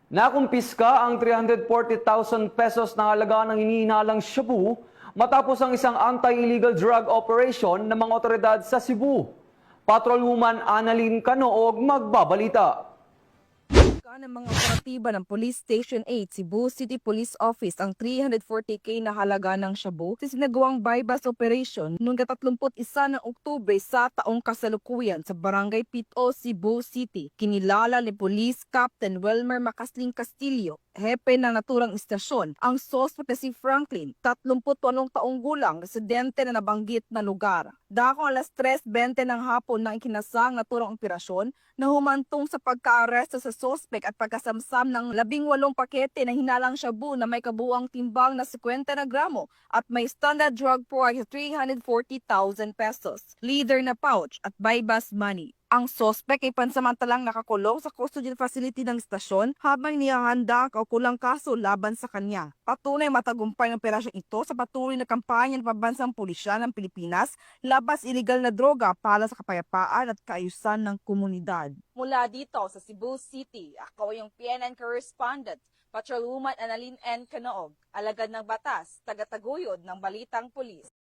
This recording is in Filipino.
Nakumpiska ang 340,000 pesos na halaga ng hinihinalang shabu matapos ang isang anti-illegal drug operation ng mga otoridad sa Cebu. Patrolwoman Annalyn Canoog magbabalita. Ng mga operatiba ng Police Station 8, Cebu City Police Office ang 340K na halaga ng shabu sa sinagawang bypass operation noong 31 ng Oktubre sa taong kasalukuyan sa Barangay Pito, Cebu City. Kinilala ni Police Captain Welmer Macasling Castillo, hepe ng naturang istasyon, ang suspect na si Franklin, 38 taong gulang, residente na nabanggit na lugar. Dakong alas 3:20 ng hapon na ikinasang naturang operasyon na humantong sa pagka-aresto sa suspect at pagkasamsam ng 18 pakete na hinalang shabu na may kabuang timbang na 50 na gramo at may standard drug price na 340,000 pesos, leather na pouch at bypass money. Ang suspect ay pansamantalang nakakulong sa custodial facility ng istasyon habang nihahanda ang kaukulang kaso laban sa kanya. Patunay matagumpay ng operasyon ito sa patuloy na kampanya ng pambansang pulisya ng Pilipinas labas iligal na droga para sa kapayapaan at kaayusan ng komunidad. Mula dito sa Cebu City, ako yung PNN correspondent, Patrolwoman Annalyn N. Canoog, alagad ng batas, tagataguyod ng Balitang Pulis.